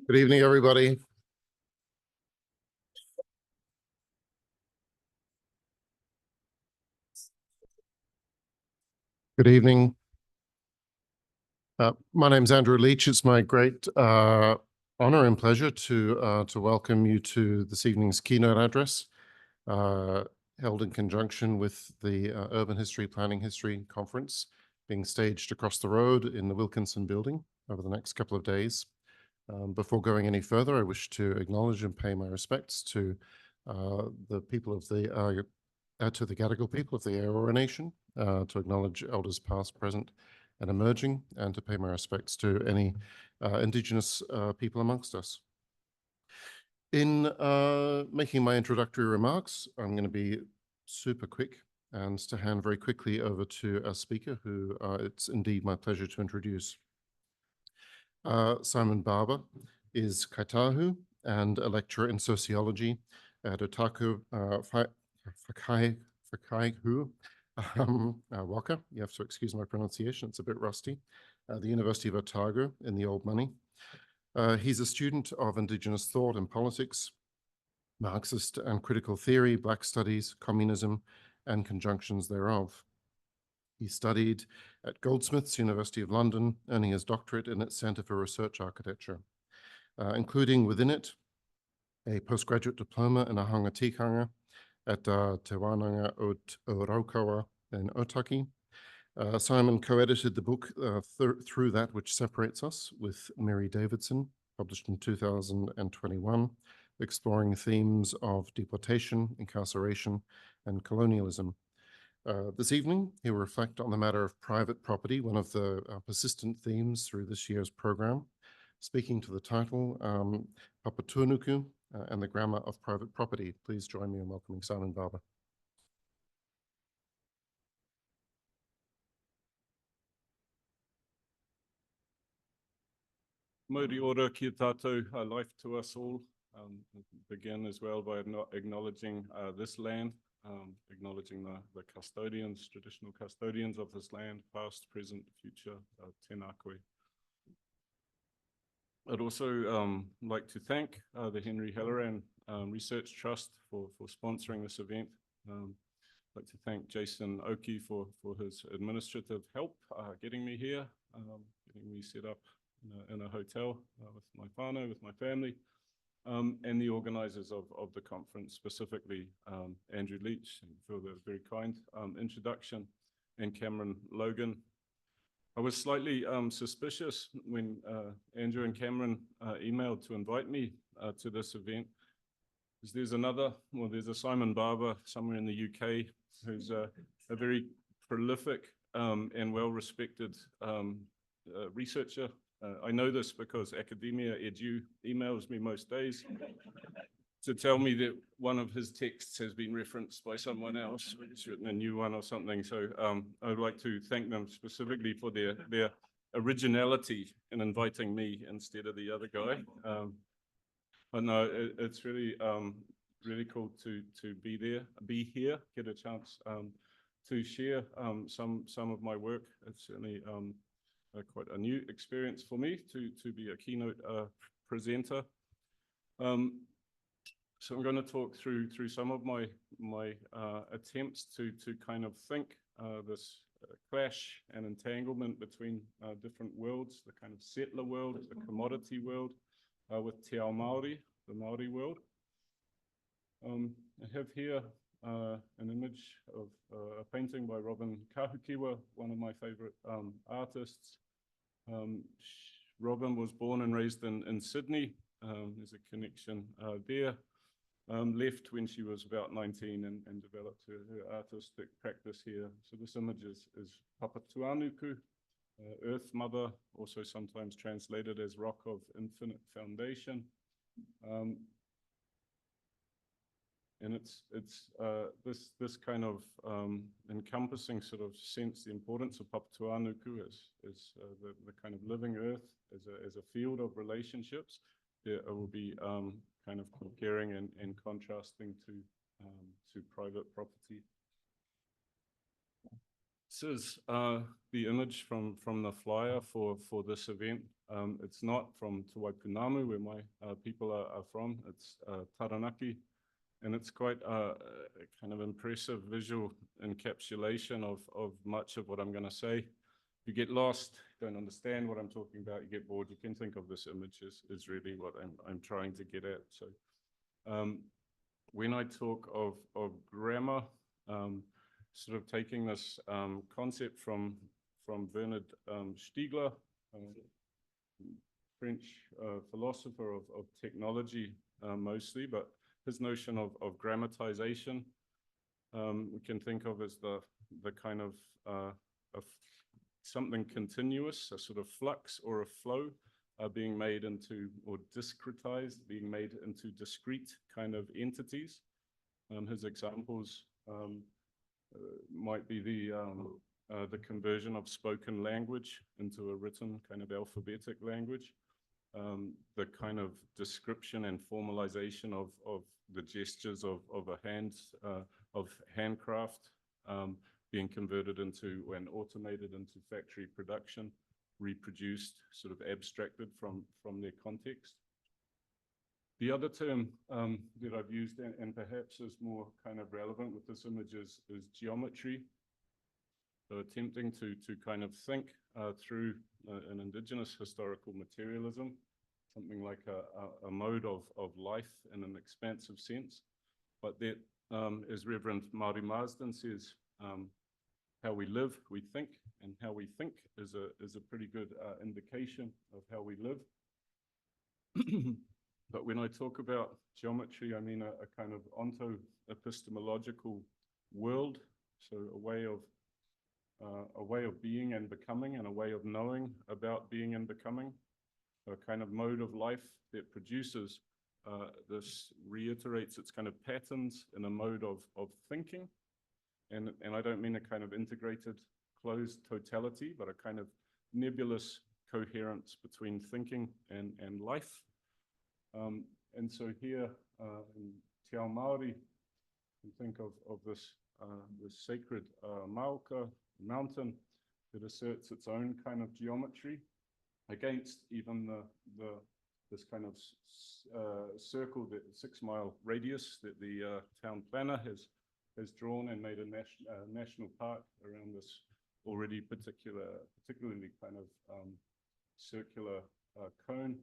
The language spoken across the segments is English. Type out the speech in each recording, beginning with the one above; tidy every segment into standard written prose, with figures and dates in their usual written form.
Good evening, everybody. Good evening. My name's Andrew Leach. It's my great honor and pleasure to welcome you to this evening's keynote address, held in conjunction with the Urban History Planning History Conference being staged across the road in the Wilkinson building over the next couple of days. Before going any further, I wish to acknowledge and pay my respects to the people of the to the Gadigal people of the Aotearoa Nation, to acknowledge elders past, present, and emerging, and to pay my respects to any Indigenous people amongst us. In making my introductory remarks, I'm going to be super quick and to hand very quickly over to our speaker, who it's indeed my pleasure to introduce. Simon Barber is Kaitahu and a lecturer in sociology at Otaku Whakaihu Waka. You have to excuse my pronunciation, it's a bit rusty. The University of Otago in the Old Money. He's a student of Indigenous thought and politics, Marxist and critical theory, Black studies, communism, and conjunctions thereof. He studied at Goldsmiths, University of London, earning his doctorate in its Centre for Research Architecture, including within it a postgraduate diploma in ahanga tikanga at Te Waipounamu in Otaki. Simon co-edited the book Through That Which Separates Us with Mary Davidson, published in 2021, exploring themes of deportation, incarceration, and colonialism. This evening, he will reflect on the matter of private property, one of the persistent themes through this year's program, speaking to the title, Papatūānuku and the Grammar of Private Property. Please join me in welcoming Simon Barber. Mauri ora ki tātou, life to us all. Begin as well by acknowledging this land, acknowledging the custodians, traditional custodians of this land, past, present, future, tēnā koe. I'd also like to thank the Henry Halloran Research Trust for sponsoring this event. I'd like to thank Jason Oki for his administrative help getting me here, getting me set up in a hotel with my whānau, with my family, and the organisers of the conference, specifically Andrew Leach, for the very kind introduction, and Cameron Logan. I was slightly suspicious when Andrew and Cameron emailed to invite me to this event, because there's a Simon Barber somewhere in the UK who's a very prolific and well-respected researcher. I know this because Academia Edu emails me most days to tell me that one of his texts has been referenced by someone else, he's written a new one or something. So I would like to thank them specifically for their originality in inviting me instead of the other guy. But no, it's really really cool to be here, get a chance to share some of my work. It's certainly quite a new experience for me to be a keynote presenter. So I'm going to talk through some of my attempts to kind of think this clash and entanglement between different worlds, the kind of settler world, the commodity world, with Te Ao Māori, the Māori world. I have here an image of a painting by Robin Kahukiwa, one of my favorite artists. Robin was born and raised in Sydney. There's a connection there. Left when she was about 19 and developed her artistic practice here. So this image is Papatūānuku, Earth Mother, also sometimes translated as Rock of Infinite Foundation. And it's this kind of encompassing sort of sense, the importance of Papatūānuku as the kind of living earth as a field of relationships. There will be kind of comparing and contrasting to private property. This is the image from the flyer for this event. It's not from Te Waipounamu, where my people are from. It's Taranaki, and it's quite a kind of impressive visual encapsulation of much of what I'm going to say. You get lost, don't understand what I'm talking about, you get bored, you can think of this image is really what I'm trying to get at. So when I talk of grammar, sort of taking this concept from Bernard Stiegler, French philosopher of technology mostly, but his notion of grammatization, we can think of as the kind of something continuous, a sort of flux or a flow being made into, or discretized, being made into discrete kind of entities. His examples might be the conversion of spoken language into a written kind of alphabetic language, the kind of description and formalization of the gestures of handcraft being converted into and automated into factory production, reproduced, sort of abstracted from their context. The other term that I've used, and perhaps is more kind of relevant with this image, is geometry. So attempting to kind of think through an indigenous historical materialism, something like a mode of life in an expansive sense. But that, as Reverend Māori Marsden says, how we live, we think, and how we think is a pretty good indication of how we live. But when I talk about geometry, I mean a kind of onto-epistemological world, so a way of being and becoming, and a way of knowing about being and becoming, a kind of mode of life that produces this, reiterates its kind of patterns in a mode of thinking. And I don't mean a kind of integrated, closed totality, but a kind of nebulous coherence between thinking and life. And so here in Te Ao Māori, you think of this sacred Mauka mountain that asserts its own kind of geometry against even this kind of circle, the 6-mile radius that the town planner has drawn and made a national park around this already particularly kind of circular cone.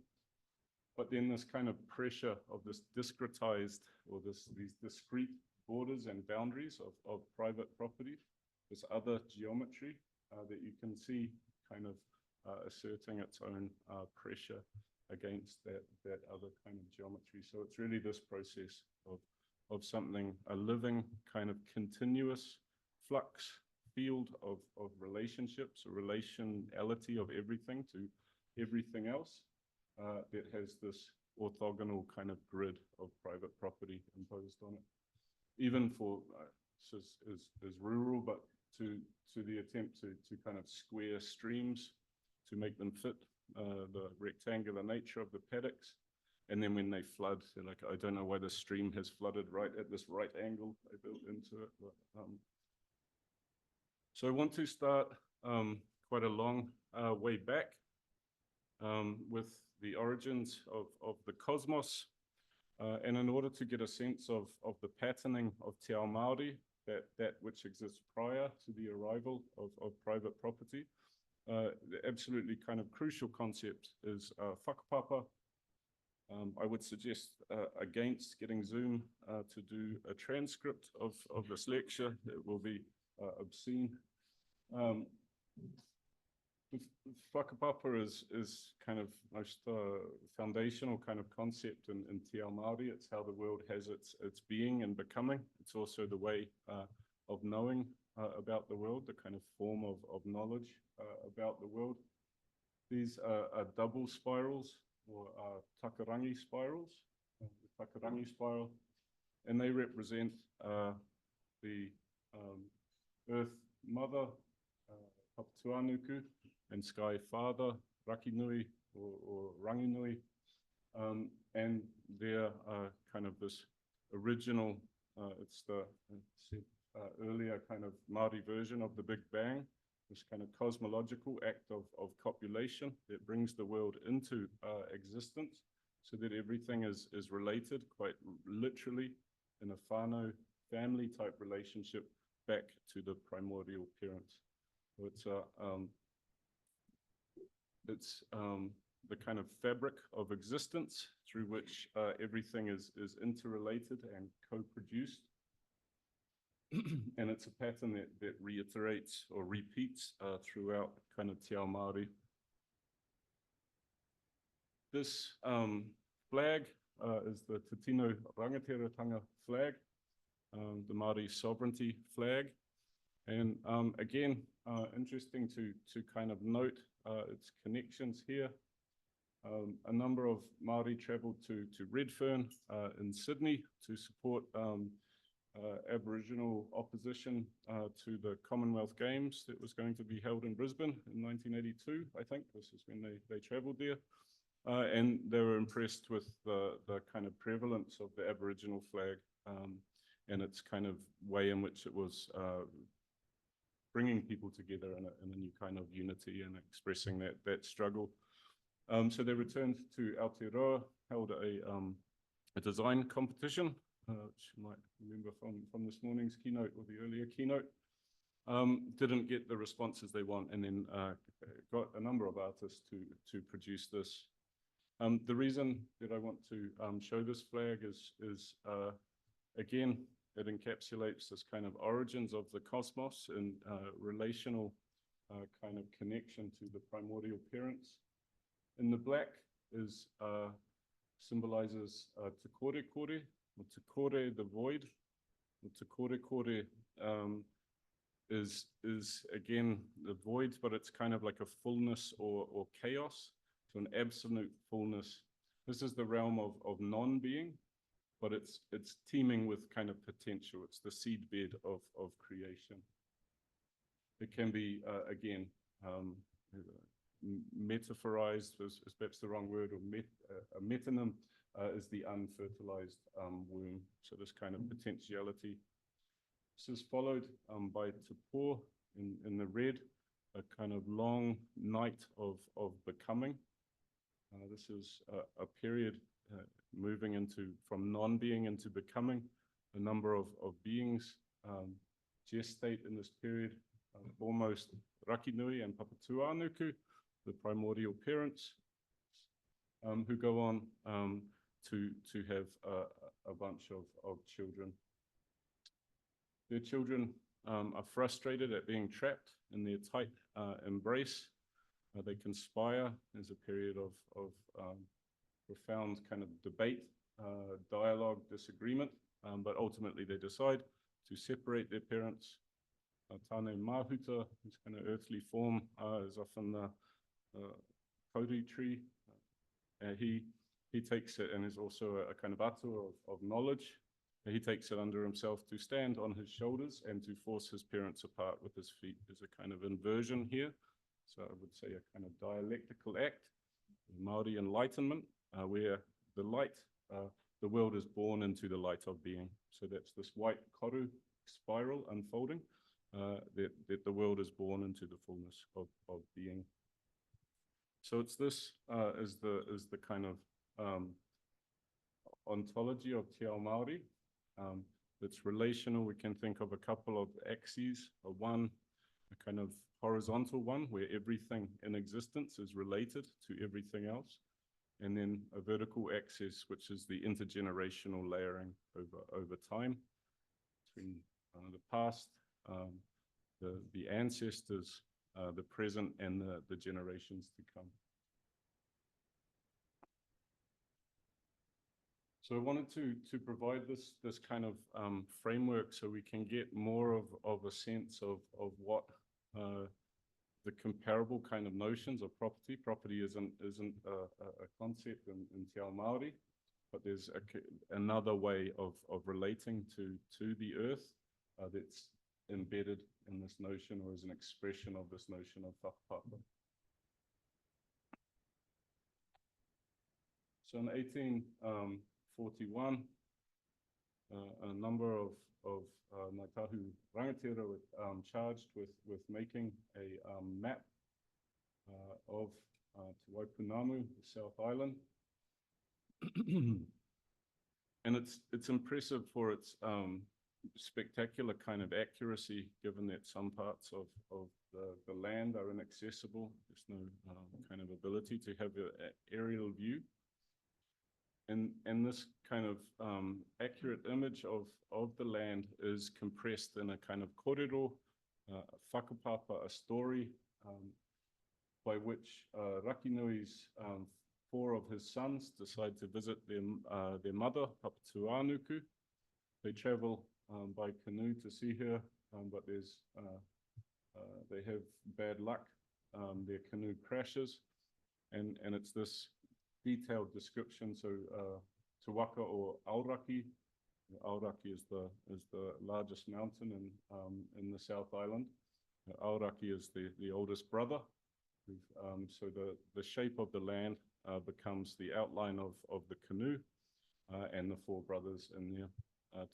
But then this kind of pressure of this discretized, or these discrete borders and boundaries of private property, this other geometry that you can see kind of asserting its own pressure against that other kind of geometry. So it's really this process of something, a living kind of continuous flux field of relationships, a relationality of everything to everything else, that has this orthogonal kind of grid of private property imposed on it. Even for, this is rural, but to the attempt to kind of square streams, to make them fit the rectangular nature of the paddocks. And then when they flood, they're like, I don't know why the stream has flooded right at this right angle I built into it. But, so I want to start quite a long way back with the origins of the cosmos. And in order to get a sense of the patterning of Te Ao Māori, that which exists prior to the arrival of private property, the absolutely kind of crucial concept is whakapapa. I would suggest against getting Zoom to do a transcript of this lecture. It will be obscene. Whakapapa is kind of most foundational kind of concept in Te Ao Māori. It's how the world has its being and becoming. It's also the way of knowing about the world, the kind of form of knowledge about the world. These are double spirals, or takarangi spirals, the takarangi spiral, and they represent the Earth Mother, Papatūānuku, and Sky Father, Rakinui or Ranginui, and they're kind of this original, it's the earlier kind of Māori version of the Big Bang, this kind of cosmological act of copulation that brings the world into existence, so that everything is related quite literally in a whānau family type relationship back to the primordial parents. So it's the kind of fabric of existence through which everything is interrelated and co-produced. And it's a pattern that reiterates or repeats throughout kind of Te Ao Māori. This flag is the Te Tino Rangatira flag, the Māori sovereignty flag. And again, interesting to kind of note its connections here. A number of Māori travelled to Redfern in Sydney to support Aboriginal opposition to the Commonwealth Games that was going to be held in Brisbane in 1982, I think. This is when they travelled there. And they were impressed with the kind of prevalence of the Aboriginal flag and its kind of way in which it was bringing people together in a new kind of unity and expressing that struggle. So they returned to Aotearoa, held a design competition, which you might remember from this morning's keynote or the earlier keynote. Didn't get the responses they want, and then got a number of artists to produce this. The reason that I want to show this flag is again, it encapsulates this kind of origins of the cosmos and relational kind of connection to the primordial parents. In the black is symbolizes Te Kore Kore, or Te Kore the void. Te Kore Kore is again the void, but it's kind of like a fullness or chaos, to an absolute fullness. This is the realm of non-being, but it's teeming with kind of potential. It's the seedbed of creation. It can be, again, metaphorized is perhaps the wrong word, or a metonym is the unfertilized womb. So this kind of potentiality. This is followed by Te Pō in the red, a kind of long night of becoming. This is a period moving from non-being into becoming. A number of beings gestate in this period, almost Rakinui and Papatūānuku, the primordial parents, who go on to have a bunch of children. Their children are frustrated at being trapped in their tight embrace. They conspire. There's a period of profound kind of debate, dialogue, disagreement, but ultimately they decide to separate their parents. Tāne Mahuta, this kind of earthly form, is often the kauri tree. He takes it, and is also a kind of atua of knowledge. He takes it under himself to stand on his shoulders and to force his parents apart with his feet. There's a kind of inversion here. So I would say a kind of dialectical act, Māori enlightenment, where the light, the world is born into the light of being. So that's this white koru spiral unfolding, that the world is born into the fullness of being. So it's this is the kind of ontology of Te Ao Māori. That's relational. We can think of a couple of axes. One, a kind of horizontal one, where everything in existence is related to everything else. And then a vertical axis, which is the intergenerational layering over time between the past, the ancestors, the present, and the generations to come. So I wanted to provide this kind of framework so we can get more of a sense of what the comparable kind of notions of property. Property isn't a concept in Te Ao Māori, but there's another way of relating to the earth that's embedded in this notion, or as an expression of this notion of whakapapa. So in 1841, a number of Ngāi Tahu rangatira charged with making a map of Te Waipounamu, the South Island. And it's impressive for its spectacular kind of accuracy, given that some parts of the land are inaccessible. There's no kind of ability to have an aerial view. And this kind of accurate image of the land is compressed in a kind of kōrero, whakapapa, a story by which Rakinui's 4 of his sons decide to visit their mother, Papatūānuku. They travel by canoe to see her, but they have bad luck. Their canoe crashes, and it's this detailed description. So Te Waka or Aoraki. Aoraki is the largest mountain in the South Island. Aoraki is the oldest brother. So the shape of the land becomes the outline of the canoe and the 4 brothers in there.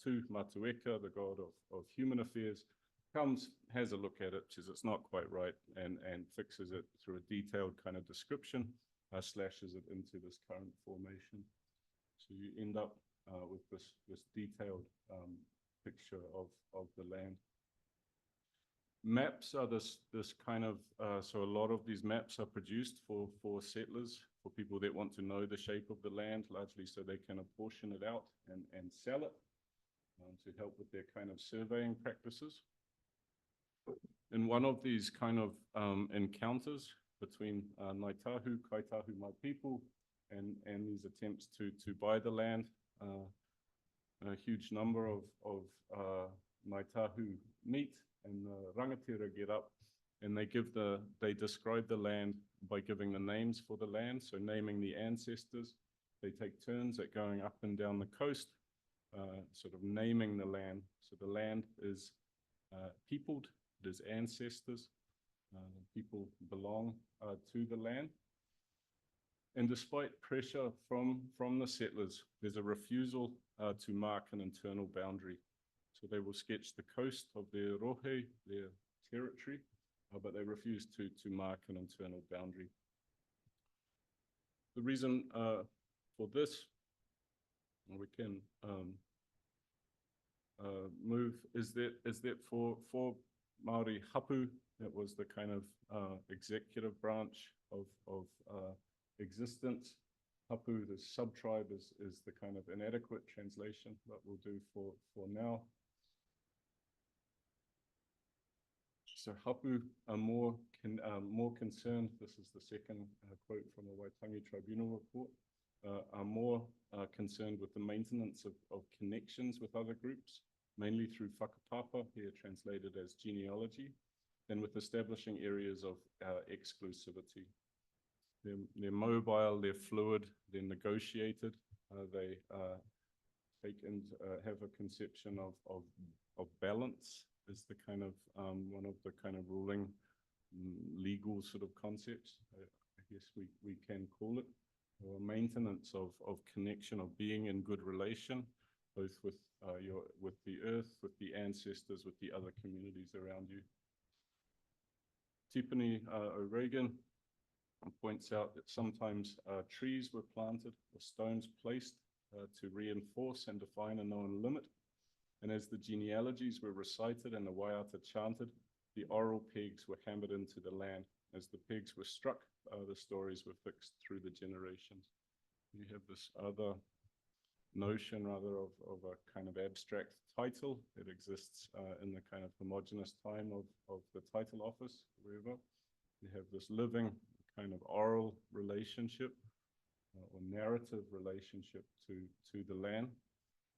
Tu Matueka, the god of human affairs, has a look at it, says it's not quite right, and fixes it through a detailed kind of description, slashes it into this current formation. So you end up with this detailed picture of the land. Maps are this kind of, so a lot of these maps are produced for settlers, for people that want to know the shape of the land, largely so they can apportion it out and sell it to help with their kind of surveying practices. In one of these kind of encounters between Ngāi Tahu, Kai Tahu, my people, and these attempts to buy the land, a huge number of Ngāi Tahu meet, and the rangatira get up, and they describe the land by giving the names for the land, so naming the ancestors. They take turns at going up and down the coast, sort of naming the land. So the land is peopled, it is ancestors, people belong to the land. And despite pressure from the settlers, there's a refusal to mark an internal boundary. So they will sketch the coast of their rohe, their territory, but they refuse to mark an internal boundary. The reason for this, we can move, is that for Māori hapu, that was the kind of executive branch of existence. Hapu, the sub-tribe, is the kind of inadequate translation that we'll do for now. So hapu are more concerned, this is the second quote from the Waitangi Tribunal report, are more concerned with the maintenance of connections with other groups, mainly through whakapapa, here translated as genealogy, than with establishing areas of exclusivity. They're mobile, they're fluid, they're negotiated, they take and have a conception of balance is the kind of one of the kind of ruling legal sort of concepts, I guess we can call it, or maintenance of connection, of being in good relation, both with the earth, with the ancestors, with the other communities around you. Tipani O'Regan points out that sometimes trees were planted or stones placed to reinforce and define a known limit. And as the genealogies were recited and the waiata chanted, the oral pegs were hammered into the land. As the pegs were struck, the stories were fixed through the generations. You have this other notion, rather, of a kind of abstract title that exists in the kind of homogeneous time of the title office, wherever. You have this living kind of oral relationship or narrative relationship to the land,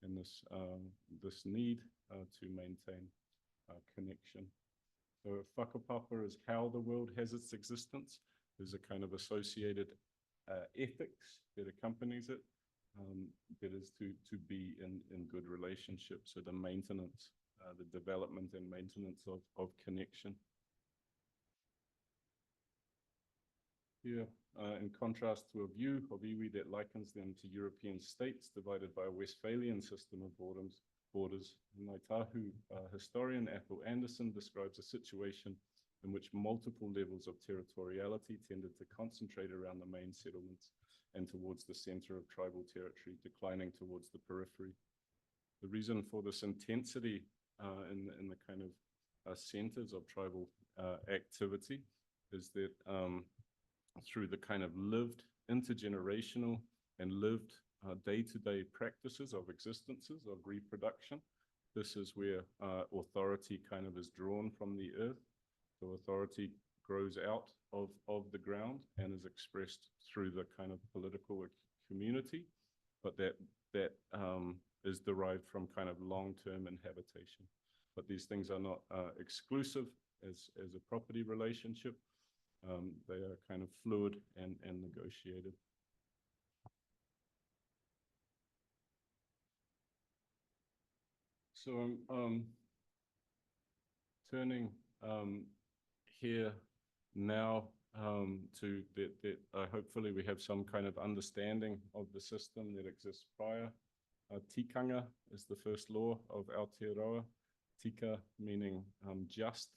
and this need to maintain connection. So whakapapa is how the world has its existence. There's a kind of associated ethics that accompanies it, that is to be in good relationship. So the maintenance, the development and maintenance of connection. Here, in contrast to a view of iwi that likens them to European states divided by a Westphalian system of borders, borders. Ngāi Tahu historian Athol Anderson describes a situation in which multiple levels of territoriality tended to concentrate around the main settlements and towards the center of tribal territory, declining towards the periphery. The reason for this intensity in the kind of centers of tribal activity is that through the kind of lived, intergenerational, and lived day-to-day practices of existences, of reproduction, this is where authority kind of is drawn from the earth. So authority grows out of the ground and is expressed through the kind of political community, but that is derived from kind of long-term inhabitation. But these things are not exclusive as a property relationship. They are kind of fluid and negotiated. So I'm turning here now to that hopefully we have some kind of understanding of the system that exists prior. Tikanga is the first law of Aotearoa. Tika meaning just,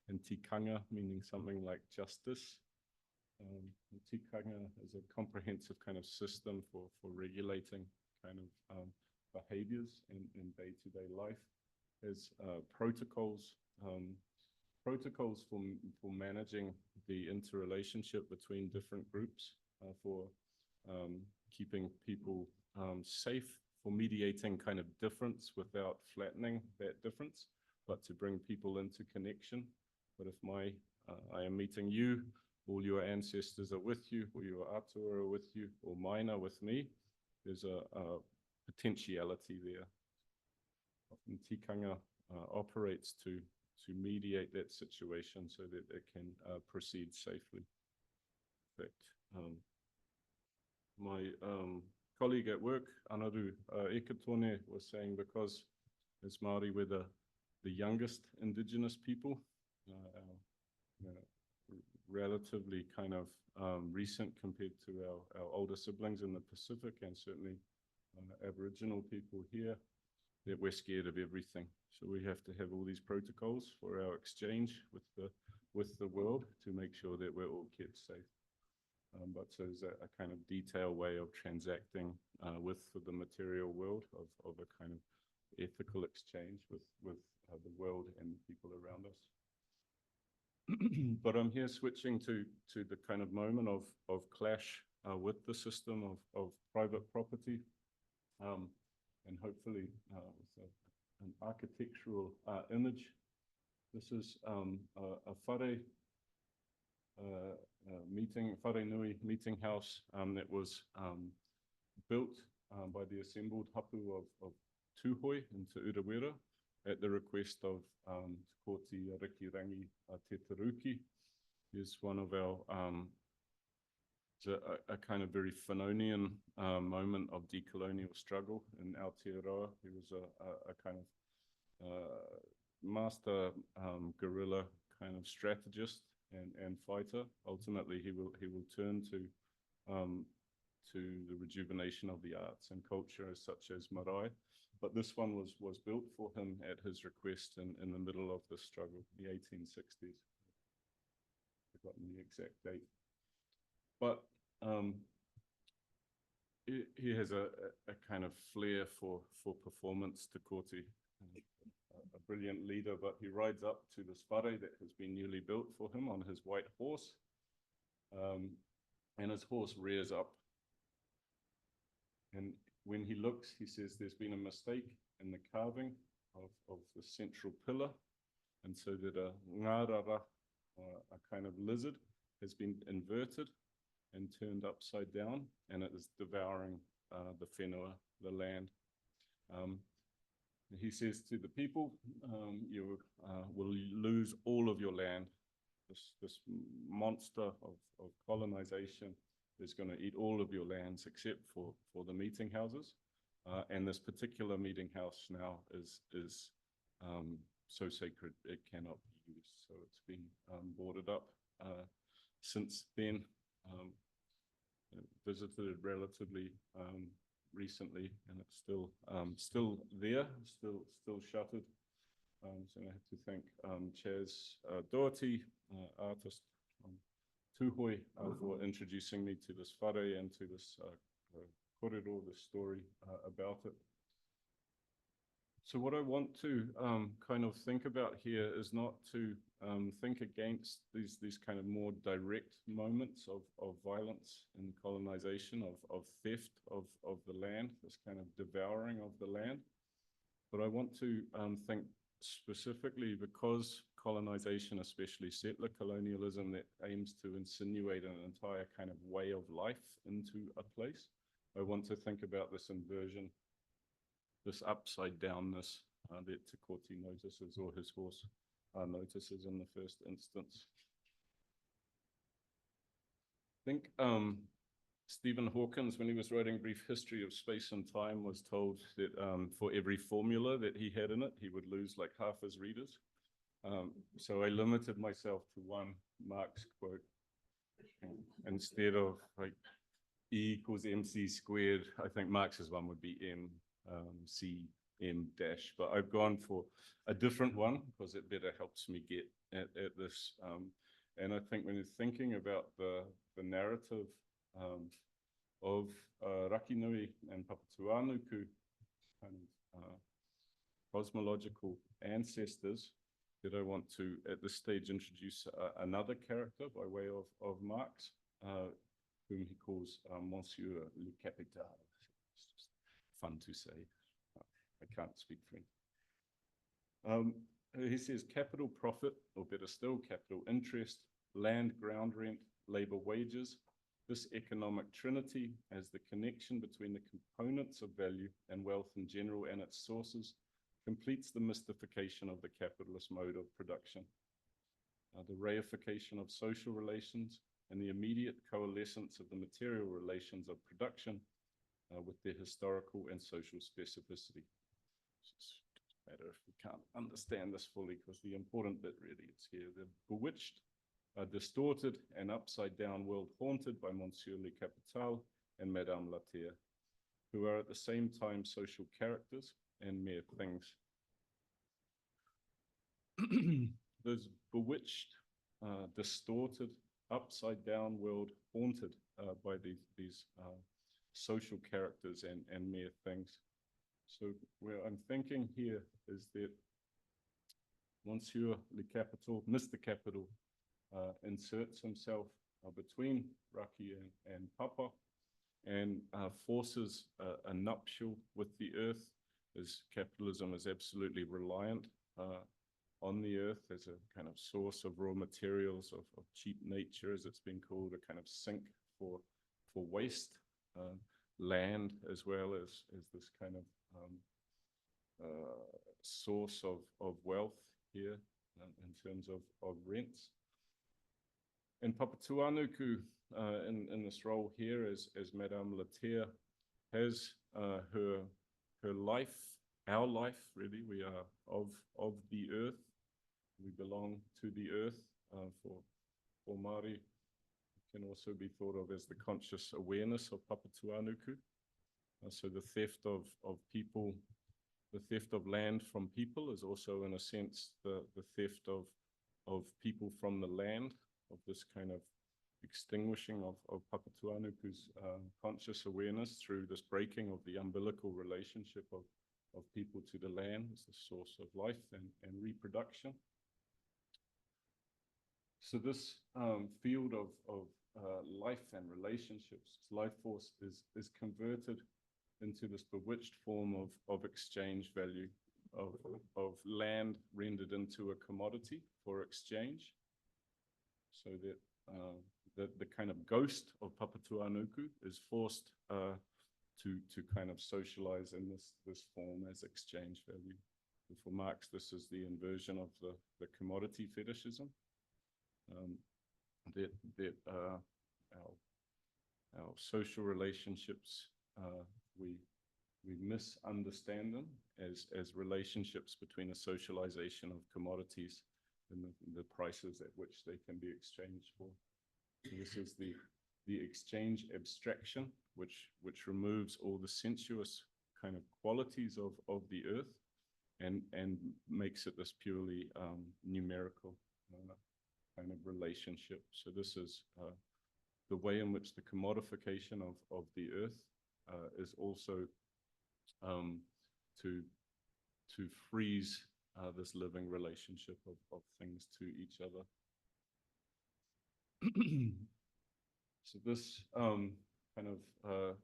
and tikanga meaning something like justice. Tikanga is a comprehensive kind of system for regulating kind of behaviors in day-to-day life. There's protocols for managing the interrelationship between different groups, for keeping people safe, for mediating kind of difference without flattening that difference, but to bring people into connection. But if I am meeting you, all your ancestors are with you, or your Aotearoa are with you, or mine are with me, there's a potentiality there. Often tikanga operates to mediate that situation so that it can proceed safely. In fact, my colleague at work, Anaru Ekatone, was saying because as Māori we're the youngest Indigenous people, relatively kind of recent compared to our older siblings in the Pacific, and certainly Aboriginal people here, that we're scared of everything. So we have to have all these protocols for our exchange with the world to make sure that we're all kept safe. But so there's a kind of detailed way of transacting with the material world of a kind of ethical exchange with the world and the people around us. But I'm here switching to the kind of moment of clash with the system of private property, and hopefully with an architectural image. This is a whare whare nui meeting house that was built by the assembled hapu of Tūhoi in Te Urawera at the request of Kōti Rikirangi Te Taruki. Is one of our a kind of very Whanonian moment of decolonial struggle in Aotearoa. He was a kind of master guerrilla kind of strategist and fighter. Ultimately, he will turn to the rejuvenation of the arts and culture, such as marae. But this one was built for him at his request in the middle of the struggle, the 1860s. I've forgotten the exact date. But he has a kind of flair for performance, Te Kōti, a brilliant leader, but he rides up to this whare that has been newly built for him on his white horse, and his horse rears up. And when he looks, he says there's been a mistake in the carving of the central pillar, and so that a ngārara, a kind of lizard, has been inverted and turned upside down, and it is devouring the whenua, the land. He says to the people, you will lose all of your land. This monster of colonization is going to eat all of your lands except for the meeting houses. And this particular meeting house now is so sacred it cannot be used. So it's been boarded up since then. Visited relatively recently, and it's still there, still shuttered. So I have to thank Chaz Doherty, artist Tūhoi, for introducing me to this whare and to this korero, this story about it. So what I want to kind of think about here is not to think against these kind of more direct moments of violence and colonization, of theft of the land, this kind of devouring of the land. But I want to think specifically because colonization, especially settler colonialism, that aims to insinuate an entire kind of way of life into a place. I want to think about this inversion, this upside downness that Te Koti notices, or his horse notices in the first instance. I think Stephen Hawkins, when he was writing Brief History of Space and Time, was told that for every formula that he had in it, he would lose like half his readers. So I limited myself to one Marx quote. Instead of like E equals MC squared, I think Marx's one would be MC M dash, but I've gone for a different one because it better helps me get at this. And I think when you're thinking about the narrative of Rakinui and Papatūānuku, kind of cosmological ancestors, that I want to, at this stage, introduce another character by way of Marx, whom he calls Monsieur le Capital. It's just fun to say. I can't speak French. He says capital profit, or better still, capital interest, land, ground rent, labor wages. This economic trinity as the connection between the components of value and wealth in general and its sources completes the mystification of the capitalist mode of production. The reification of social relations and the immediate coalescence of the material relations of production with their historical and social specificity. It's matter if we can't understand this fully, because the important bit really is here. The bewitched, distorted and upside down world haunted by Monsieur le Capital and Madame la Terre, who are at the same time social characters and mere things. Those bewitched, distorted, upside down world haunted by these social characters and mere things. So where I'm thinking here is that Monsieur le Capital, Mr. Capital, inserts himself between Raki and Papa and forces a nuptial with the earth, as capitalism is absolutely reliant on the earth as a kind of source of raw materials of cheap nature, as it's been called, a kind of sink for waste, land, as well as this kind of source of wealth here in terms of rents. And Papatūānuku, in this role here as Madame la Terre, has her life, our life really. We are of the earth. We belong to the earth. For Māori, can also be thought of as the conscious awareness of Papatūānuku. So the theft of people, the theft of land from people is also, in a sense, the theft of people from the land, of this kind of extinguishing of Papatūānuku's conscious awareness through this breaking of the umbilical relationship of people to the land as the source of life and reproduction. So this field of life and relationships, life force is converted into this bewitched form of exchange value, of land rendered into a commodity for exchange, so that the kind of ghost of Papatūānuku is forced to kind of socialize in this form as exchange value. And for Marx, this is the inversion of the commodity fetishism, that our social relationships, we misunderstand them as relationships between a socialization of commodities and the prices at which they can be exchanged for. So this is the the exchange abstraction, which removes all the sensuous kind of qualities of the earth and makes it this purely numerical kind of relationship. So this is the way in which the commodification of the earth is also to freeze this living relationship of things to each other. So this kind of,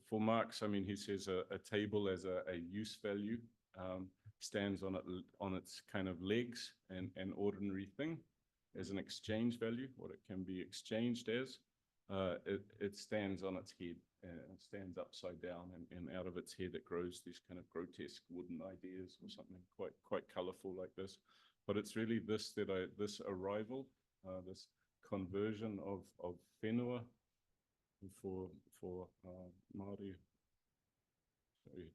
for Marx, I mean, he says a table as a use value stands on its kind of legs, and an ordinary thing as an exchange value, what it can be exchanged as. It stands on its head, and stands upside down, and out of its head it grows these kind of grotesque wooden ideas or something quite colorful like this. But it's really this arrival, this conversion of whenua for Māori. Sorry,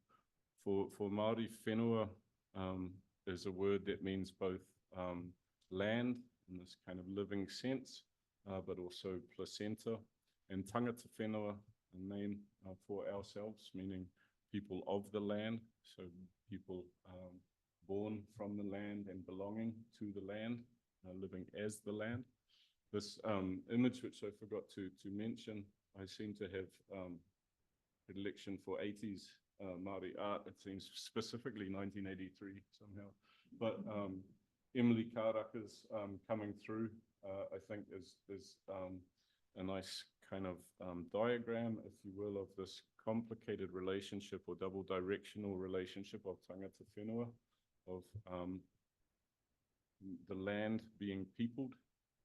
for Māori, whenua is a word that means both land in this kind of living sense, but also placenta, and tangata whenua, a name for ourselves, meaning people of the land, so people born from the land and belonging to the land, living as the land. This image, which I forgot to mention, I seem to have predilection for 80s Māori art. It seems specifically 1983 somehow. But Emily Karaka's coming through, I think, is a nice kind of diagram, if you will, of this complicated relationship or double directional relationship of tangata whenua, of the land being peopled,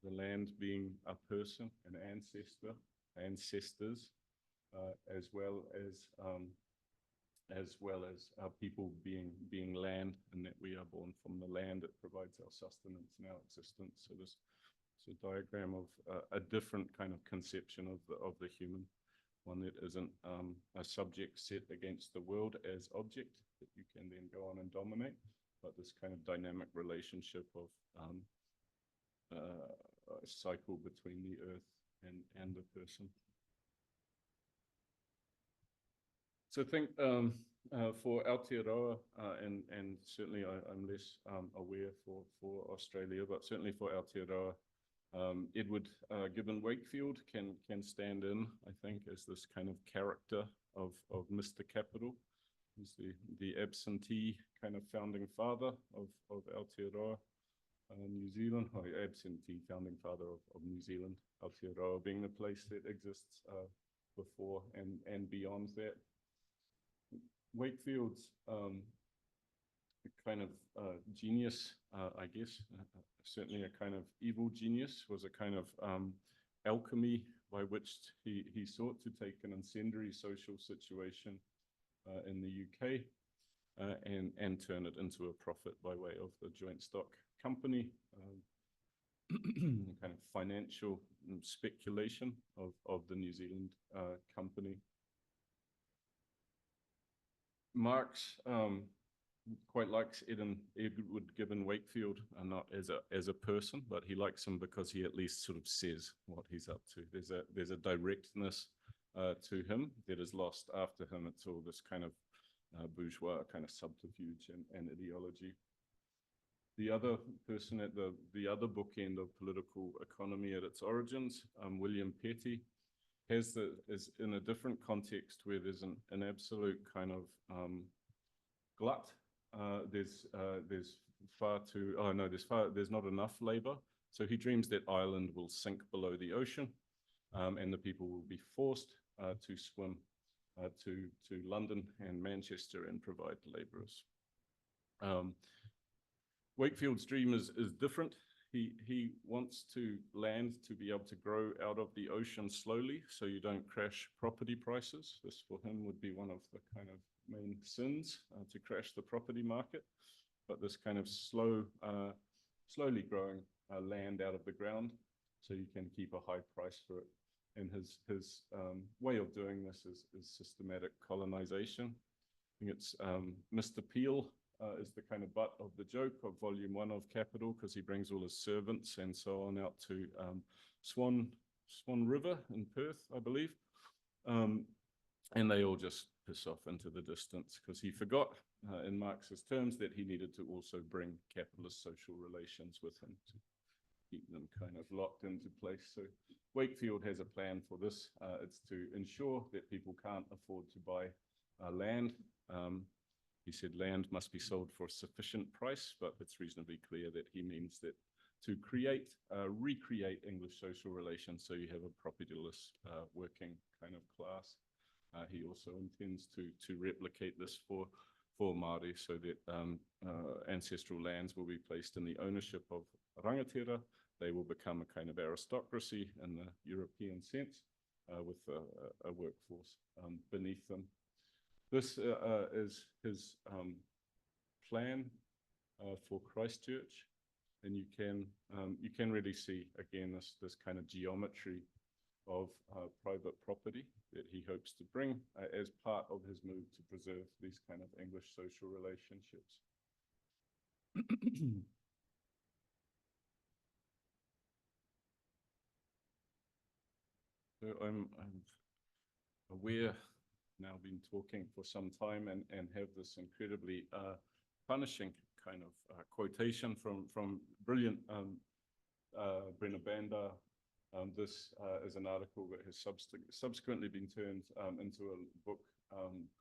the land being a person, an ancestor, ancestors, as well as people being land, and that we are born from the land that provides our sustenance and our existence. So this is a diagram of a different kind of conception of the human, one that isn't a subject set against the world as object that you can then go on and dominate, but this kind of dynamic relationship of a cycle between the earth and the person. So I think for Aotearoa, and certainly I'm less aware for Australia, but certainly for Aotearoa, Edward Gibbon Wakefield can stand in, I think, as this kind of character of Mr. Capital. He's the absentee kind of founding father of Aotearoa, New Zealand, or absentee founding father of New Zealand, Aotearoa being the place that exists before and beyond that. Wakefield's kind of genius, I guess, certainly a kind of evil genius, was a kind of alchemy by which he sought to take an incendiary social situation in the UK and turn it into a profit by way of the joint stock company, kind of financial speculation of the New Zealand company. Marx quite likes Edward Gibbon Wakefield, not as a person, but he likes him because he at least sort of says what he's up to. There's a directness to him that is lost after him. It's all this kind of bourgeois kind of subterfuge and ideology. The other person at the other bookend of political economy at its origins, William Petty, is in a different context where there's an absolute kind of glut. There's not enough labor. So he dreams that Ireland will sink below the ocean, and the people will be forced to swim to London and Manchester and provide laborers. Wakefield's dream is different. He wants land to be able to grow out of the ocean slowly, so you don't crash property prices. This for him would be one of the kind of main sins, to crash the property market. But this kind of slowly growing land out of the ground, so you can keep a high price for it. And his way of doing this is systematic colonization. I think it's Mr. Peel is the kind of butt of the joke of volume 1 of Capital, because he brings all his servants and so on out to Swan Swan River in Perth, I believe. And they all just piss off into the distance because he forgot in Marxist terms that he needed to also bring capitalist social relations with him to keep them kind of locked into place. So Wakefield has a plan for this. It's to ensure that people can't afford to buy land. He said land must be sold for a sufficient price, but it's reasonably clear that he means that to recreate English social relations so you have a propertyless working kind of class. He also intends to replicate this for Māori so that ancestral lands will be placed in the ownership of rangatira. They will become a kind of aristocracy in the European sense with a workforce beneath them. This is his plan for Christchurch, and you can really see again this kind of geometry of private property that he hopes to bring as part of his move to preserve these kind of English social relationships. So I'm aware, now been talking for some time and have this incredibly punishing kind of quotation from brilliant Brenna Banda. This is an article that has subsequently been turned into a book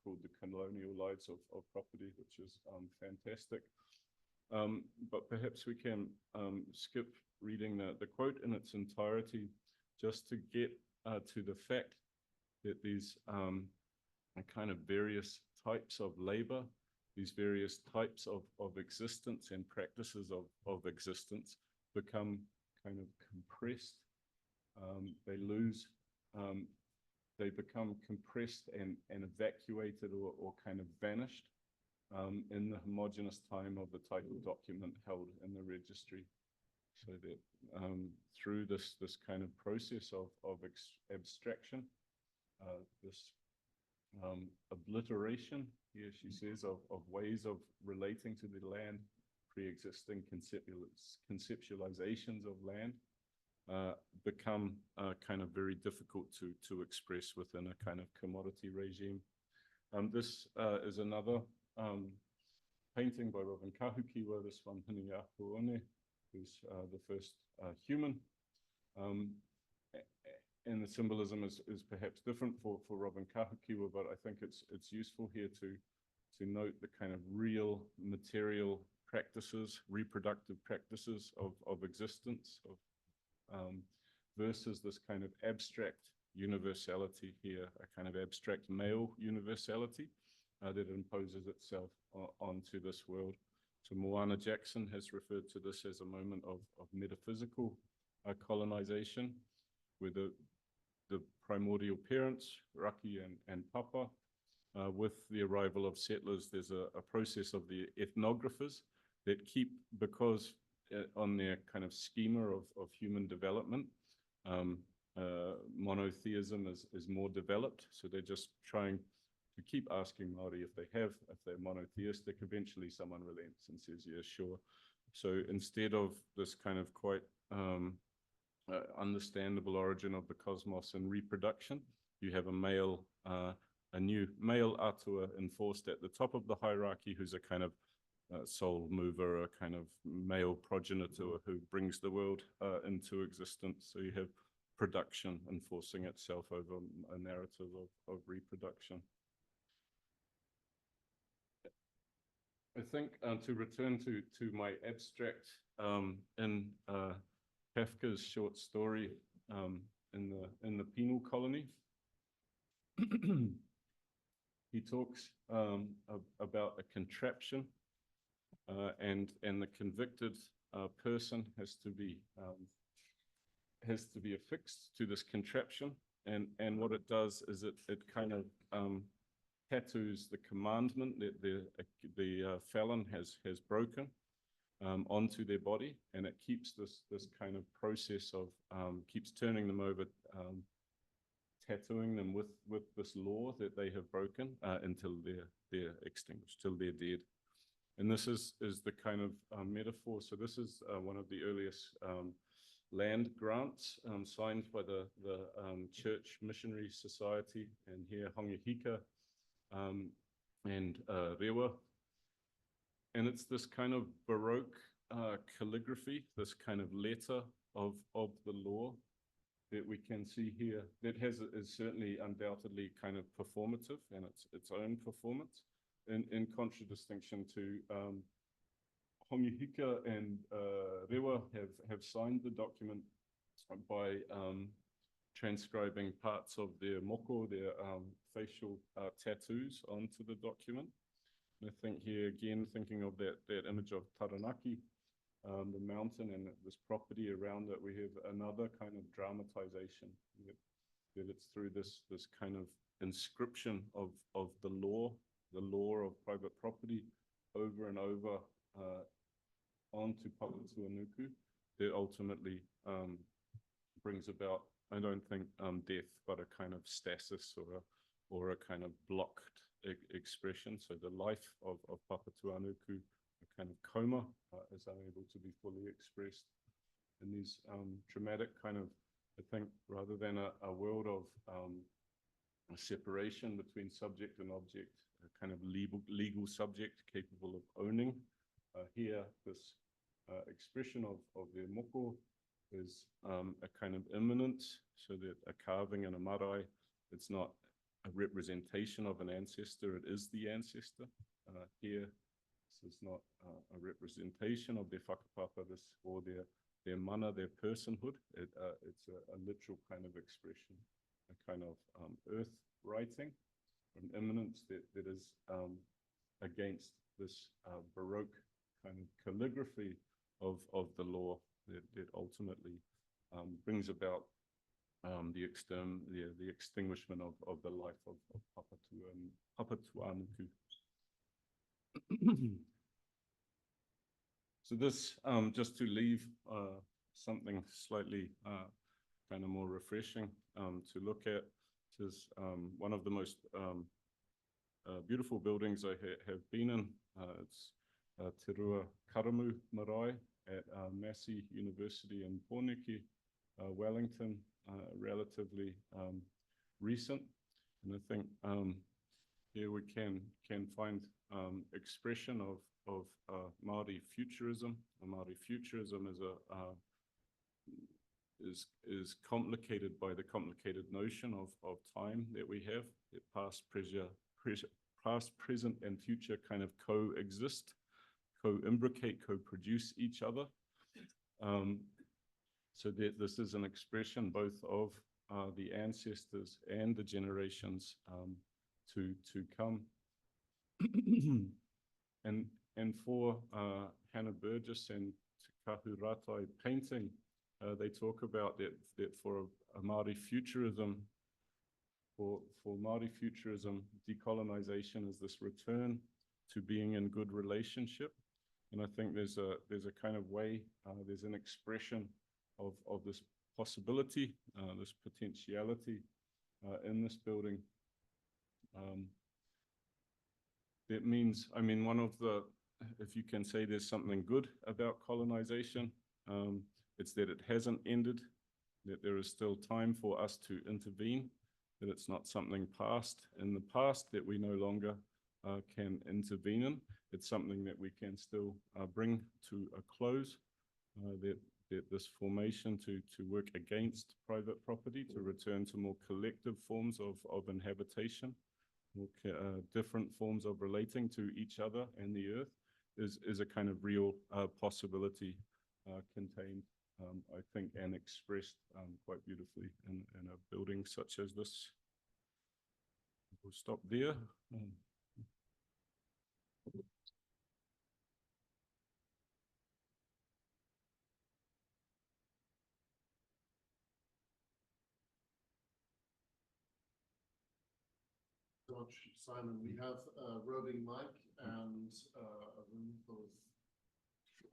called The Colonial Lives of Property, which is fantastic. But perhaps we can skip reading the quote in its entirety just to get to the fact that these kind of various types of labor, these various types of existence and practices of existence become kind of compressed. They become compressed and evacuated or kind of vanished in the homogeneous time of the title document held in the registry. So that through this kind of process of abstraction, this obliteration, here she says, of ways of relating to the land, pre-existing conceptualizations of land, become kind of very difficult to express within a kind of commodity regime. This is another painting by Robin Kahukiwa, this one, Hiniapuone, who's the first human. And the symbolism is perhaps different for Robin Kahukiwa, but I think it's useful here to note the kind of real material practices, reproductive practices of existence, versus this kind of abstract universality here, a kind of abstract male universality that imposes itself onto this world. So Moana Jackson has referred to this as a moment of metaphysical colonization, where the primordial parents, Raki and Papa, with the arrival of settlers, there's a process of the ethnographers that keep, because on their kind of schema of human development, monotheism is more developed. So they're just trying to keep asking Māori if they're monotheistic. Eventually someone relents and says, yeah, sure. So instead of this kind of quite understandable origin of the cosmos and reproduction, you have a new male atua enforced at the top of the hierarchy, who's a kind of soul mover, a kind of male progenitor who brings the world into existence. So you have production enforcing itself over a narrative of reproduction. I think to return to my abstract in Kafka's short story in the Penal Colony, he talks about a contraption, and the convicted person has to be affixed to this contraption, and what it does is it kind of tattoos the commandment that the felon has broken onto their body, and it keeps this kind of process of keeps turning them over, tattooing them with this law that they have broken until they're extinguished, till they're dead. And this is the kind of metaphor. So this is one of the earliest land grants signed by the Church Missionary Society, and here Hongihika and Rewa. And it's this kind of Baroque calligraphy, this kind of letter of the law that we can see here, that is certainly undoubtedly kind of performative and its own performance, in contradistinction to Hongihika and Rewa have signed the document by transcribing parts of their moko, their facial tattoos onto the document. And I think here again, thinking of that image of Taranaki, the mountain and this property around it, we have another kind of dramatization that it's through this kind of inscription of the law of private property over and over onto Papatūānuku that ultimately brings about, I don't think death, but a kind of stasis or a kind of blocked expression. So the life of Papatūānuku, a kind of coma, is unable to be fully expressed in these dramatic kind of, I think, rather than a world of a separation between subject and object, a kind of legal subject capable of owning. Here, this expression of the moko is a kind of immanent, so that a carving and a marae, it's not a representation of an ancestor, it is the ancestor. Here, this is not a representation of their whakapapa, or their mana, their personhood. It's a literal kind of expression, a kind of earth writing, an immanence that is against this Baroque kind of calligraphy of the law that ultimately brings about the extinguishment of the life of Papatūānuku. So this, just to leave something slightly kind of more refreshing to look at, is one of the most beautiful buildings I have been in. It's Te Karamu Marae at Massey University in Pōneke, Wellington, relatively recent. And I think here we can find expression of Māori futurism. Māori futurism is complicated by the complicated notion of time that we have, that past, present, and future kind of coexist, co-imbricate, co-produce each other. So that this is an expression both of the ancestors and the generations to come. And for Hannah Burgess and Te Kahu Ratai painting, they talk about that for a Māori futurism, for Māori futurism, decolonization is this return to being in good relationship. And I think there's a kind of way, there's an expression of this possibility, this potentiality in this building. That means, I mean, one of the, if you can say there's something good about colonization, it's that it hasn't ended, that there is still time for us to intervene, that it's not something past in the past that we no longer can intervene in. It's something that we can still bring to a close, that this formation to work against private property, to return to more collective forms of inhabitation, more different forms of relating to each other and the earth, is a kind of real possibility contained, I think, and expressed quite beautifully in a building such as this. We'll stop there. So much, Simon. We have a roving mic and a room full of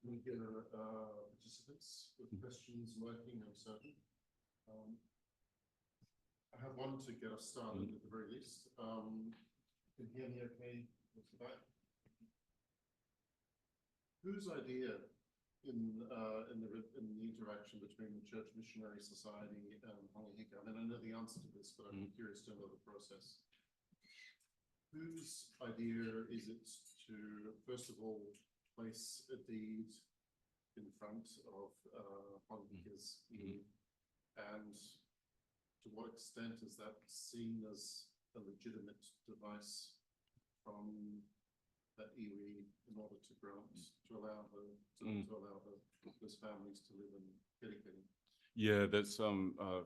regular participants with questions lurking, I'm certain. I have one to get us started at the very least. You can hear me okay with the back? Whose idea in the interaction between the Church Missionary Society and Hongi. I mean, I know the answer to this, but I'm curious to know the process. Whose idea is it to, first of all, place a deed in front of Hongi's and to what extent is that seen as a legitimate device from that iwi in order to grant, to allow those families to live in Kirikiri? Yeah, that's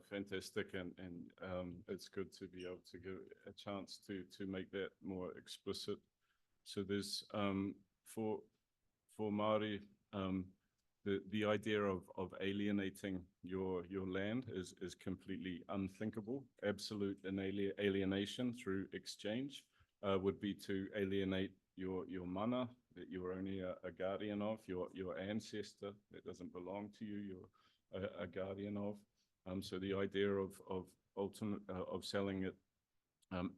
fantastic, and it's good to be able to give a chance to make that more explicit. So there's for Māori, the idea of alienating your land is completely unthinkable. Absolute alienation through exchange would be to alienate your mana that you're only a guardian of, your ancestor that doesn't belong to you, you're a guardian of. So the idea of selling it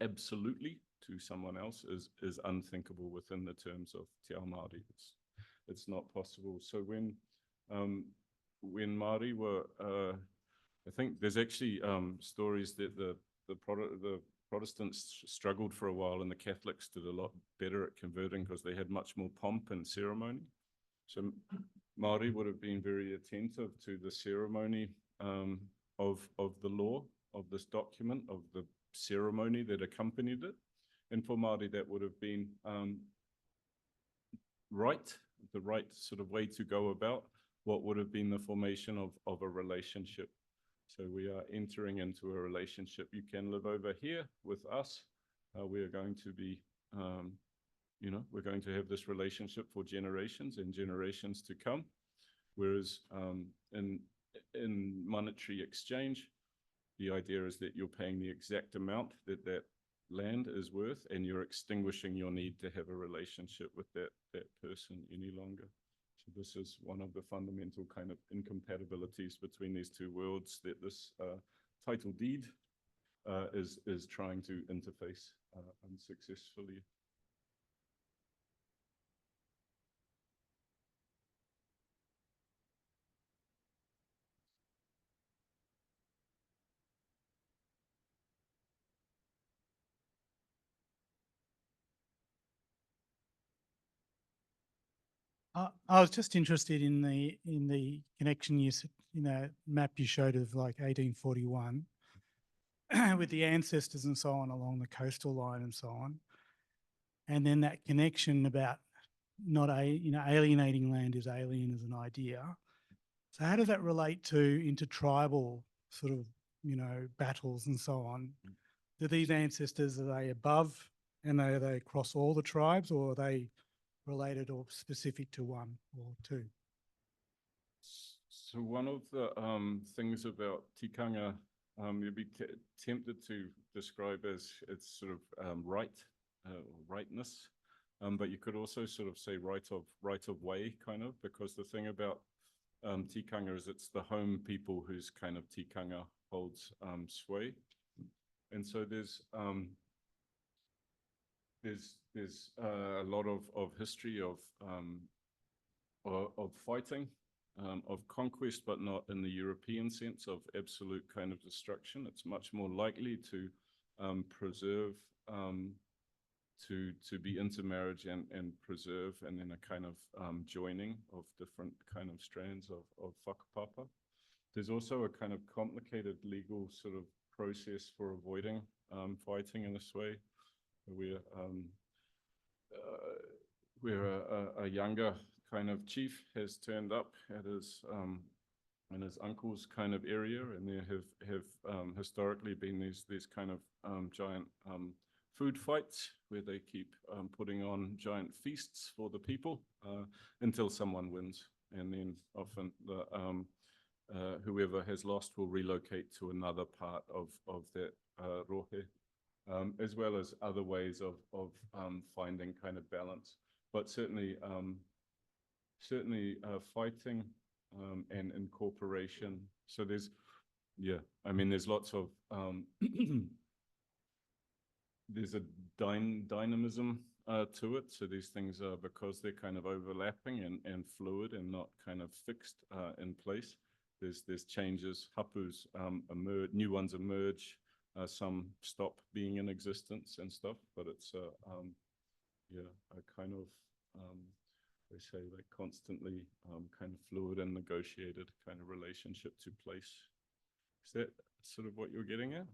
absolutely to someone else is unthinkable within the terms of Te Ao Māori. It's not possible. So when Māori were, I think there's actually stories that the Protestants struggled for a while and the Catholics did a lot better at converting because they had much more pomp and ceremony. So Māori would have been very attentive to the ceremony of the law, of this document, of the ceremony that accompanied it. And for Māori, that would have been the right sort of way to go about what would have been the formation of a relationship. So we are entering into a relationship. You can live over here with us. We are going to be, we're going to have this relationship for generations and generations to come. Whereas in monetary exchange, the idea is that you're paying the exact amount that land is worth, and you're extinguishing your need to have a relationship with that person any longer. So this is one of the fundamental kind of incompatibilities between these two worlds that this title deed is trying to interface unsuccessfully. I was just interested in the connection map you showed of like 1841 with the ancestors and so on along the coastal line and so on, and then that connection about not alienating land is alien as an idea. So how does that relate to intertribal sort of battles and so on? Do these ancestors, are they above and are they across all the tribes, or are they related or specific to one or two? So one of the things about tikanga, you'd be tempted to describe as it's sort of rightness, but you could also sort of say right of way, kind of, because the thing about tikanga is it's the home people whose kind of tikanga holds sway, and so there's a lot of history of fighting, of conquest, but not in the European sense of absolute kind of destruction. It's much more likely to preserve, to be intermarriage and preserve, and then a kind of joining of different kind of strands of whakapapa. There's also a kind of complicated legal sort of process for avoiding fighting in this way. Where a younger kind of chief has turned up at his in his uncle's kind of area, and there have historically been these kind of giant food fights where they keep putting on giant feasts for the people until someone wins, and then often whoever has lost will relocate to another part of that rohe. As well as other ways of finding kind of balance, but certainly fighting and incorporation. So there's lots of there's a dynamism to it. So these things are, because they're kind of overlapping and fluid and not kind of fixed in place. There's changes, hapus emerge, new ones emerge, some stop being in existence and stuff, but it's yeah, a kind of, they say, like constantly kind of fluid and negotiated kind of relationship to place. Is that sort of what you're getting at?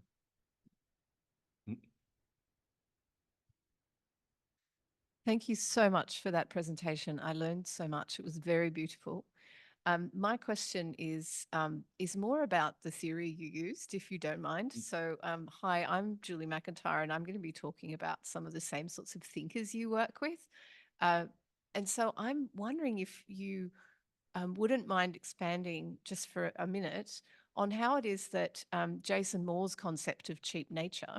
Thank you so much for that presentation. I learned so much. It was very beautiful. My question is more about the theory you used, if you don't mind. So, hi, I'm Julie McIntyre, and I'm going to be talking about some of the same sorts of thinkers you work with. And so I'm wondering if you wouldn't mind expanding just for a minute on how it is that Jason Moore's concept of cheap nature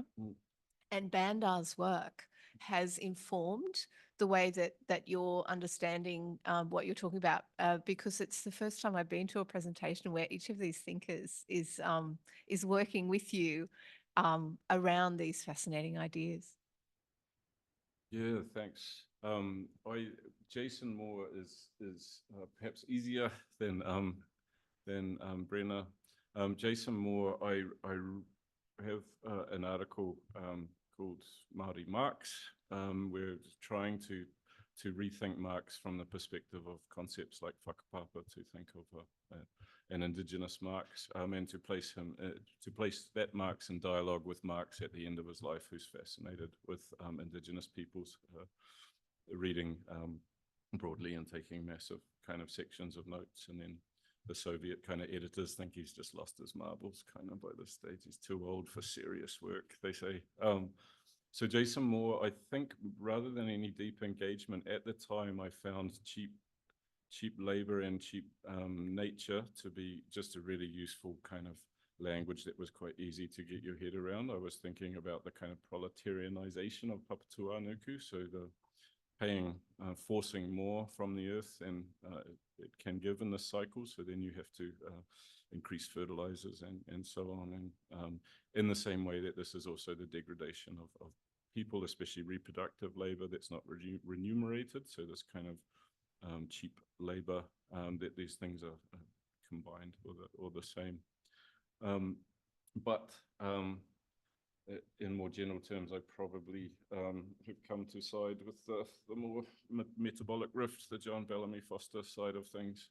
and Bandar's work has informed the way that you're understanding what you're talking about, because it's the first time I've been to a presentation where each of these thinkers is working with you around these fascinating ideas. Yeah, thanks. Jason Moore is perhaps easier than Brenner. Jason Moore, I have an article called Māori Marx. We're trying to rethink Marx from the perspective of concepts like whakapapa, to think of an indigenous Marx, and to place that Marx in dialogue with Marx at the end of his life, who's fascinated with indigenous peoples, reading broadly and taking massive kind of sections of notes, and then the Soviet kind of editors think he's just lost his marbles kind of by this stage. He's too old for serious work, they say. So Jason Moore, I think, rather than any deep engagement at the time, I found cheap labor and cheap nature to be just a really useful kind of language that was quite easy to get your head around. I was thinking about the kind of proletarianization of Papatūānuku, so the forcing more from the earth than it can give in this cycle. So then you have to increase fertilizers and so on. And in the same way that this is also the degradation of people, especially reproductive labor that's not remunerated. So this kind of cheap labor, that these things are combined or the same. But in more general terms, I probably have come to side with the more metabolic rift, the John Bellamy Foster side of things.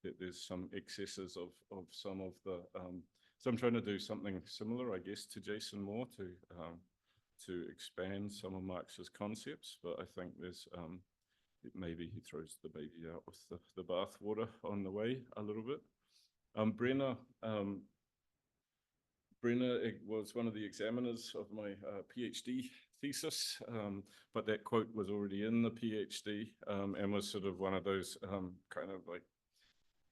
That there's some excesses of some of the. So I'm trying to do something similar, I guess, to Jason Moore to expand some of Marx's concepts, but I think there's maybe he throws the baby out with the bathwater on the way a little bit. Brenner was one of the examiners of my PhD thesis, but that quote was already in the PhD and was sort of one of those kind of like,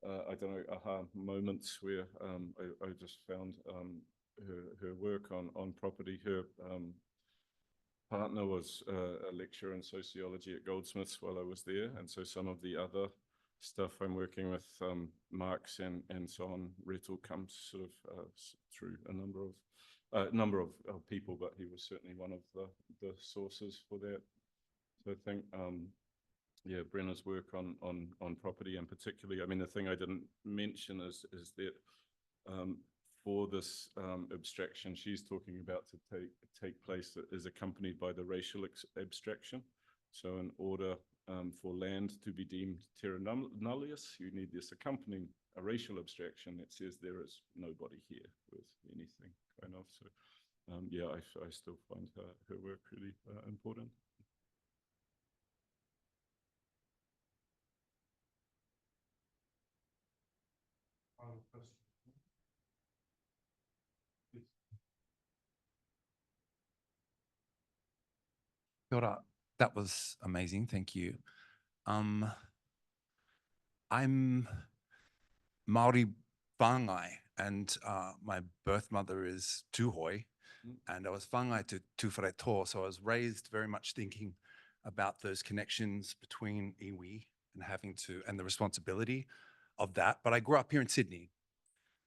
I don't know, aha moments where I just found her work on property. Her partner was a lecturer in sociology at Goldsmiths while I was there, and so some of the other stuff I'm working with Marx and so on, Rettel comes sort of through a number of people, but he was certainly one of the sources for that. So I think, yeah, Brenner's work on property, and particularly, I mean, the thing I didn't mention is that for this abstraction she's talking about to take place that is accompanied by the racial abstraction. So in order for land to be deemed terra nullius, you need this accompanying a racial abstraction that says there is nobody here with anything, kind of. So yeah, I still find her work really important. Kia ora. That was amazing. Thank you. I'm Māori whāngai, and my birth mother is Tūhoi, and I was whāngai to Tūwharetō, so I was raised very much thinking about those connections between iwi and the responsibility of that. But I grew up here in Sydney,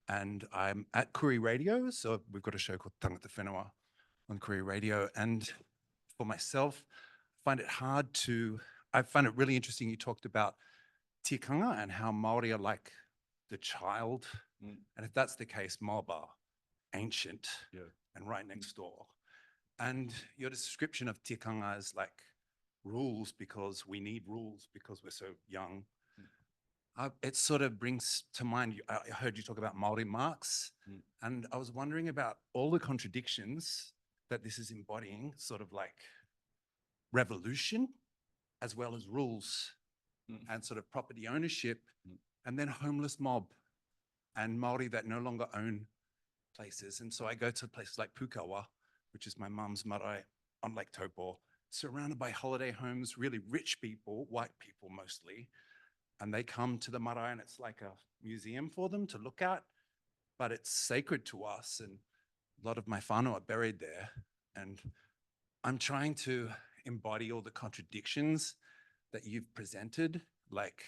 and I'm at Koori Radio, so we've got a show called Tangata Whenua on Koori Radio, and for myself, find it hard to, I find it really interesting you talked about tikanga and how Māori are like the child. Mm. And if that's the case, mob are ancient Yeah. and right next door. And your description of tikanga is like rules because we need rules because we're so young. It sort of brings to mind, I heard you talk about Māori marks, and I was wondering about all the contradictions that this is embodying, sort of like revolution, as well as rules and sort of property ownership, and then homeless mob and Māori that no longer own places. And so I go to places like Pukawa, which is my mum's marae on Lake Taupo, surrounded by holiday homes, really rich people, white people mostly. And they come to the marae and it's like a museum for them to look at, but it's sacred to us. And a lot of my whānau are buried there. And I'm trying to embody all the contradictions that you've presented. Like,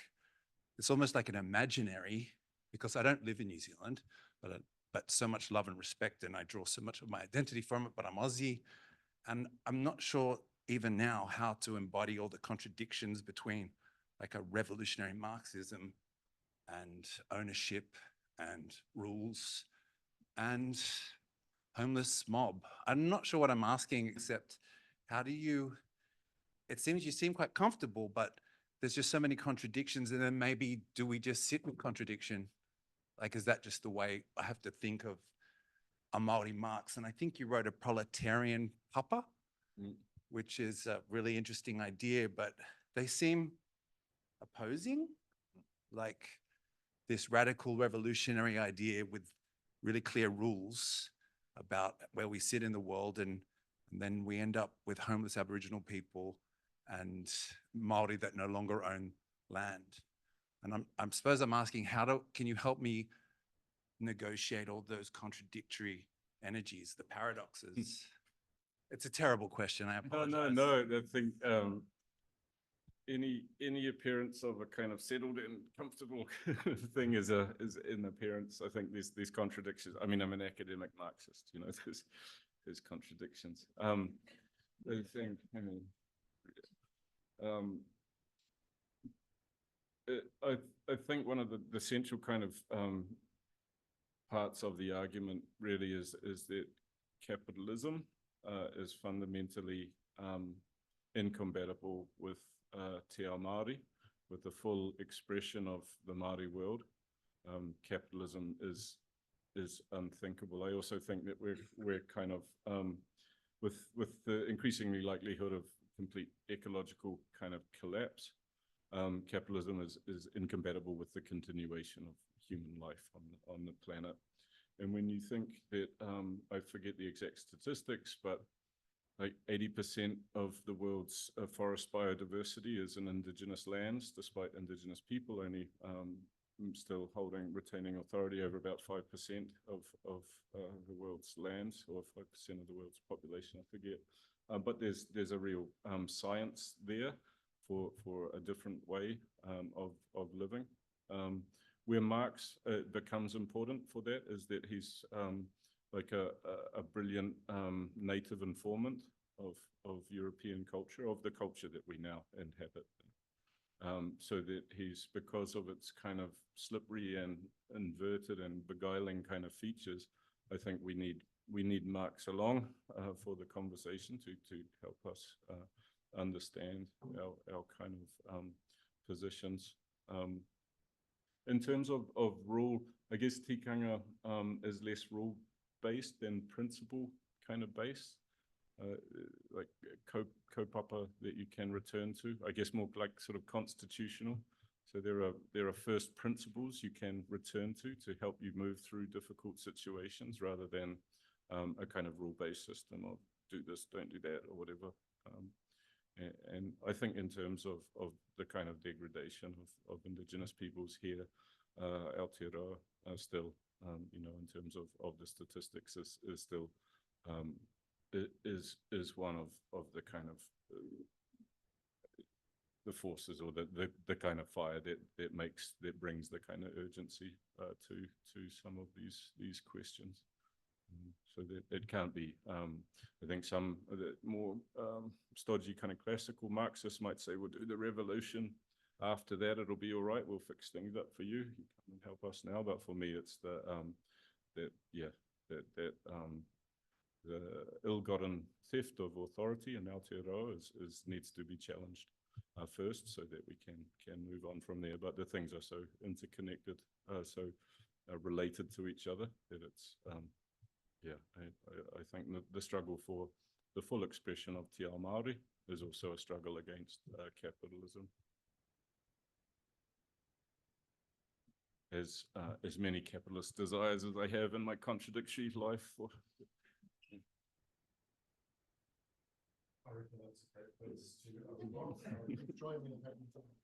it's almost like an imaginary, because I don't live in New Zealand, but so much love and respect, and I draw so much of my identity from it, but I'm Aussie. And I'm not sure even now how to embody all the contradictions between like a revolutionary Marxism and ownership and rules and homeless mob. I'm not sure what I'm asking, except how do you, it seems you seem quite comfortable, but there's just so many contradictions. And then maybe do we just sit with contradiction? Like, is that just the way I have to think of a Māori Marx? And I think you wrote a proletarian papa, which is a really interesting idea, but they seem opposing, like this radical revolutionary idea with really clear rules about where we sit in the world, and then we end up with homeless Aboriginal people and Māori that no longer own land. And I suppose I'm asking, can you help me negotiate all those contradictory energies, the paradoxes? It's a terrible question, I apologize. No, I think any appearance of a kind of settled and comfortable thing is an appearance. I think there's contradictions. I mean, I'm an academic Marxist, you know, there's contradictions. The thing, I think one of the central kind of parts of the argument really is that capitalism is fundamentally incompatible with Te Ao Māori, with the full expression of the Māori world. Capitalism is unthinkable. I also think that we're kind of with the increasingly likelihood of complete ecological kind of collapse. Capitalism is incompatible with the continuation of human life on the planet. And when you think that, I forget the exact statistics, but like 80% of the world's forest biodiversity is in indigenous lands, despite indigenous people only still retaining authority over about 5% of the world's lands, or 5% of the world's population, I forget. But there's a real science there for a different way of living. Where Marx becomes important for that is that he's like a brilliant native informant of European culture, of the culture that we now inhabit. So that because of its kind of slippery and inverted and beguiling kind of features, I think we need Marx along for the conversation to help us understand our kind of positions. In terms of rule, I guess tikanga is less rule-based than principle kind of based, like kaupapa that you can return to. I guess more like sort of constitutional. So there are first principles you can return to help you move through difficult situations, rather than a kind of rule-based system of do this, don't do that, or whatever. And I think in terms of the kind of degradation of indigenous peoples here, Aotearoa still, you know, in terms of the statistics, is still is one of the kind of the forces, or the kind of fire that brings the kind of urgency to some of these questions. So that it can't be. I think some of the more stodgy kind of classical Marxists might say, we'll do the revolution. After that, it'll be all right. We'll fix things up for you. You come and help us now. But for me, it's the ill-gotten theft of authority in Aotearoa needs to be challenged first, so that we can move on from there. But the things are so interconnected, so related to each other, that it's I think the struggle for the full expression of te ao Māori is also a struggle against capitalism. As many capitalist desires as I have in my contradictory life. I reckon that's a great place to join me in